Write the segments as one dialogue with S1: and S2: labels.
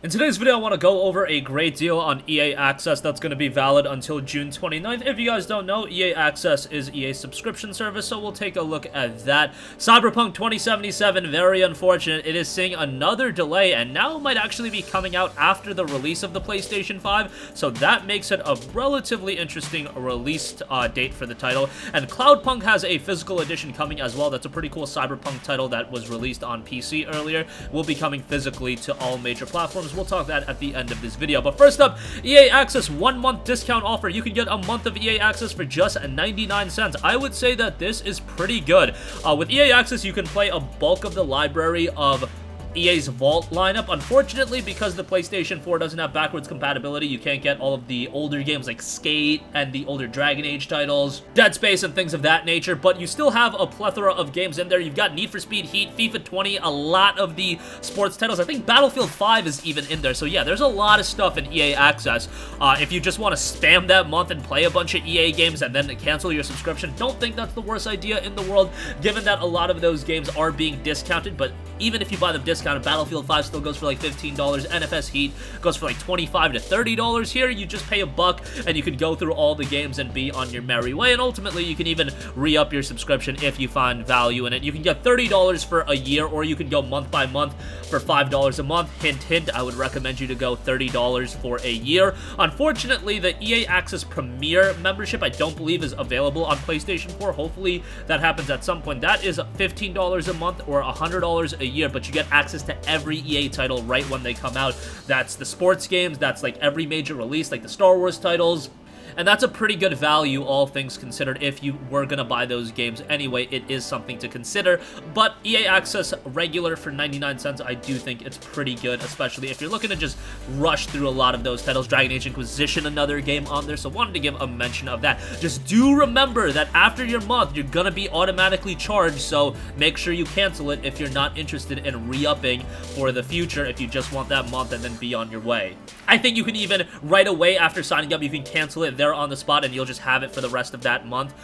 S1: In today's video, I want to go over a great deal on EA Access that's going to be valid until June 29th. If you guys don't know, EA Access is EA's subscription service, so we'll take a look at that. CyberPunk 2077, very unfortunate. It is seeing another delay, and now it might actually be coming out after the release of the PlayStation 5, so that makes it a relatively interesting release date for the title. And Cloudpunk has a physical edition coming as well. That's a pretty cool Cyberpunk title that was released on PC earlier. Will be coming physically to all major platforms. We'll talk that at the end of this video. But first up, EA Access 1-month discount offer. You can get a month of EA Access for just 99 cents. I would say that this is pretty good. With EA Access, you can play a bulk of the library of EA's Vault lineup. Unfortunately, because the PlayStation 4 doesn't have backwards compatibility, you can't get all of the older games like Skate and the older Dragon Age titles, Dead Space, and things of that nature, but you still have a plethora of games in there. You've got Need for Speed Heat, FIFA 20, a lot of the sports titles. I think Battlefield 5 is even in there, so yeah, there's a lot of stuff in EA Access. If you just want to spam that month and play a bunch of EA games and then cancel your subscription, don't think that's the worst idea in the world, given that a lot of those games are being discounted. But even if you buy them discounted, Battlefield 5 still goes for like $15, NFS Heat goes for like $25 to $30. Here, you just pay $1 and you can go through all the games and be on your merry way, and ultimately you can even re-up your subscription if you find value in it. You can get $30 for a year, or you can go month by month for $5 a month. Hint, hint, I would recommend you to go $30 for a year. Unfortunately, the EA Access Premier membership I don't believe is available on PlayStation 4. Hopefully that happens at some point. That is $15 a month or $100 a year, but you get access to every EA title right when they come out. That's the sports games, that's like every major release, like the Star Wars titles. And that's a pretty good value, all things considered. If you were going to buy those games anyway, it is something to consider. But EA Access regular for 99 cents, I do think it's pretty good, especially if you're looking to just rush through a lot of those titles. Dragon Age Inquisition, another game on there, so wanted to give a mention of that. Just do remember that after your month, you're going to be automatically charged, so make sure you cancel it if you're not interested in re-upping for the future, if you just want that month and then be on your way. I think you can even, right away after signing up, you can cancel it there on the spot, and you'll just have it for the rest of that month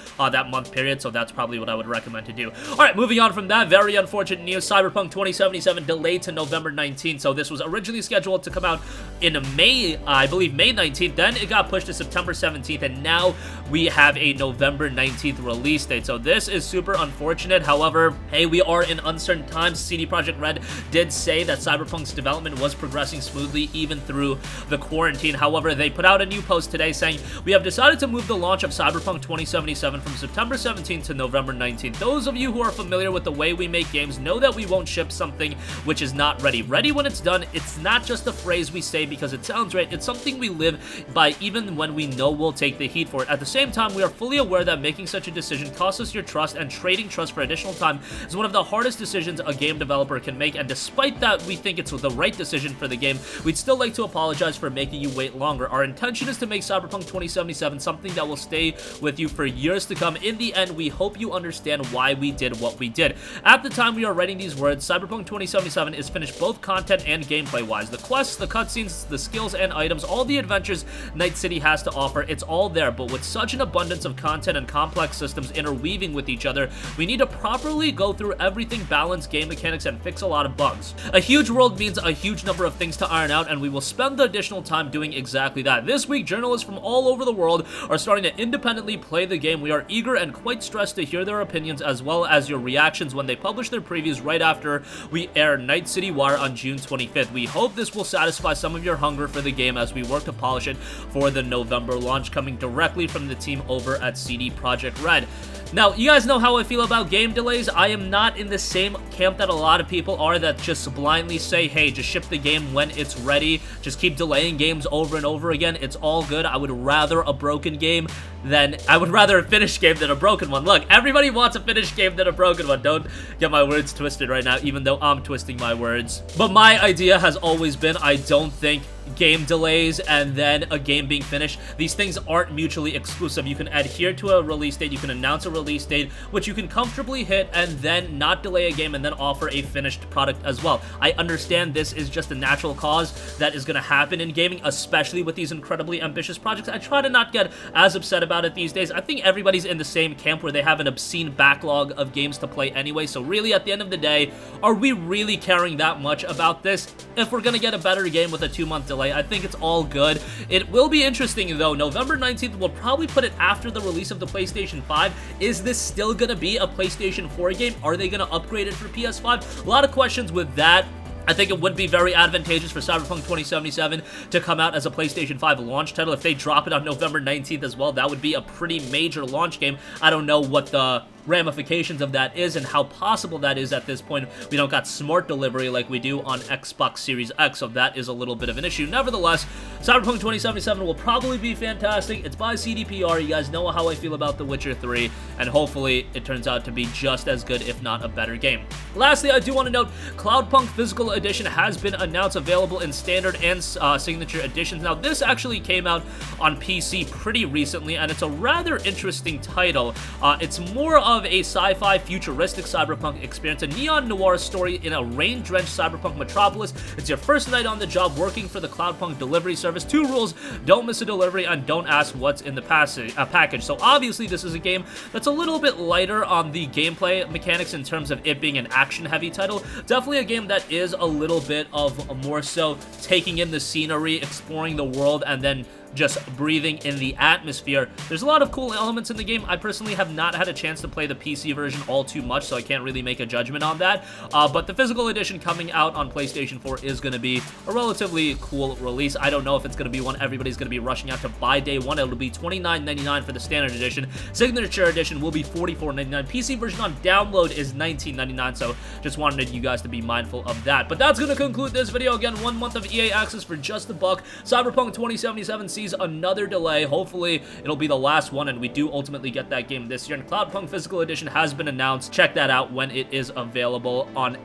S1: period, so that's probably what I would recommend to do. Alright, moving on from that, very unfortunate news, Cyberpunk 2077 delayed to November 19th, so this was originally scheduled to come out in May, I believe May 19th, then it got pushed to September 17th, and now we have a November 19th release date, so this is super unfortunate. However, hey, we are in uncertain times. CD Projekt Red did say that Cyberpunk's development was progressing smoothly even through the quarantine. However, they put out a new post today saying, "We have decided to move the launch of Cyberpunk 2077 from September 17th to November 19th. Those of you who are familiar with the way we make games know that we won't ship something which is not ready. Ready when it's done. It's not just a phrase we say because it sounds right. It's something we live by even when we know we'll take the heat for it. At the same time, we are fully aware that making such a decision costs us your trust, and trading trust for additional time is one of the hardest decisions a game developer can make, and despite that we think it's the right decision for the game, we'd still like to apologize for making you wait longer. Our intention is to make Cyberpunk 2077 something that will stay with you for years to come. In the end, we hope you understand why we did what we did. At the time we are writing these words, Cyberpunk 2077 is finished both content and gameplay-wise. The quests, the cutscenes, the skills and items, all the adventures Night City has to offer, it's all there, but with such an abundance of content and complex systems interweaving with each other, we need to properly go through everything, balance game mechanics, and fix a lot of bugs. A huge world means a huge number of things to iron out, and we will spend the additional time doing exactly that. This week, journalists from all over the world are starting to independently play the game. We are eager and quite stressed to hear their opinions as well as your reactions when they publish their previews right after we air Night City Wire on June 25th. We hope this will satisfy some of your hunger for the game as we work to polish it for the November launch, coming directly from the team over at CD Projekt Red." Now, you guys know how I feel about game delays. I am not in the same camp that a lot of people are that just blindly say, hey, just ship the game when it's ready. Just keep delaying games over and over again. It's all good. I would rather a broken game I would rather a finished game than a broken one. Look, everybody wants a finished game than a broken one. Don't get my words twisted right now, even though I'm twisting my words. But my idea has always been, I don't think game delays and then a game being finished, these things aren't mutually exclusive. You can adhere to a release date, you can announce a release date, which you can comfortably hit, and then not delay a game and then offer a finished product as well. I understand this is just a natural cause that is going to happen in gaming, especially with these incredibly ambitious projects. I try to not get as upset about it these days. I think everybody's in the same camp where they have an obscene backlog of games to play anyway, so really at the end of the day, are we really caring that much about this? If we're gonna get a better game with a 2-month delay, I think it's all good. It will be interesting though. November 19th, we'll probably put it after the release of the PlayStation 5. Is this still gonna be a PlayStation 4 game? Are they gonna upgrade it for PS5? A lot of questions with that. I think it would be very advantageous for CyberPunk 2077 to come out as a PlayStation 5 launch title. If they drop it on November 19th as well, that would be a pretty major launch game. I don't know what the ramifications of that is and how possible that is at this point. We don't got smart delivery like we do on Xbox Series X, so that is a little bit of an issue. Nevertheless, CyberPunk 2077 will probably be fantastic. It's by CDPR. You guys know how I feel about The Witcher 3, and hopefully it turns out to be just as good, if not a better game. Lastly, I do want to note, Cloudpunk Physical Edition has been announced, available in Standard and Signature Editions. Now, this actually came out on PC pretty recently, and it's a rather interesting title. It's more of a sci-fi futuristic cyberpunk experience, a neon noir story in a rain-drenched cyberpunk metropolis. It's your first night on the job working for the Cloudpunk delivery service. 2 rules: don't miss a delivery and don't ask what's in the package. So obviously this is a game that's a little bit lighter on the gameplay mechanics in terms of it being an action-heavy title. Definitely a game that is a little bit of more so taking in the scenery, exploring the world, and then just breathing in the atmosphere. There's a lot of cool elements in the game. I personally have not had a chance to play the PC version all too much, so I can't really make a judgment on that. But the physical edition coming out on PlayStation 4 is going to be a relatively cool release. I don't know if it's going to be one everybody's going to be rushing out to buy day one. It'll be $29.99 for the standard edition. Signature edition will be $44.99. PC version on download is $19.99, so just wanted you guys to be mindful of that. But that's going to conclude this video. Again, 1 month of EA access for just a buck. CyberPunk 2077 sees another delay. Hopefully it'll be the last one and we do ultimately get that game this year. And Cloudpunk Physical Edition has been announced. Check that out when it is available on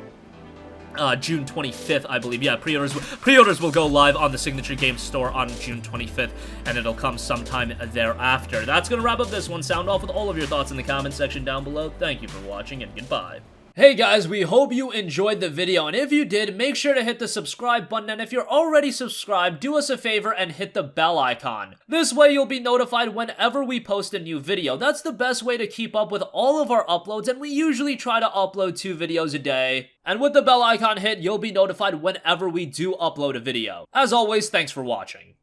S1: June 25th, I believe. Yeah, pre-orders will go live on the Signature Games store on June 25th, and it'll come sometime thereafter. That's gonna wrap up this one. Sound off with all of your thoughts in the comment section down below. Thank you for watching, and goodbye. Hey guys, we hope you enjoyed the video, and if you did, make sure to hit the subscribe button, and if you're already subscribed, do us a favor and hit the bell icon. This way you'll be notified whenever we post a new video. That's the best way to keep up with all of our uploads, and we usually try to upload 2 videos a day. And with the bell icon hit, you'll be notified whenever we do upload a video. As always, thanks for watching.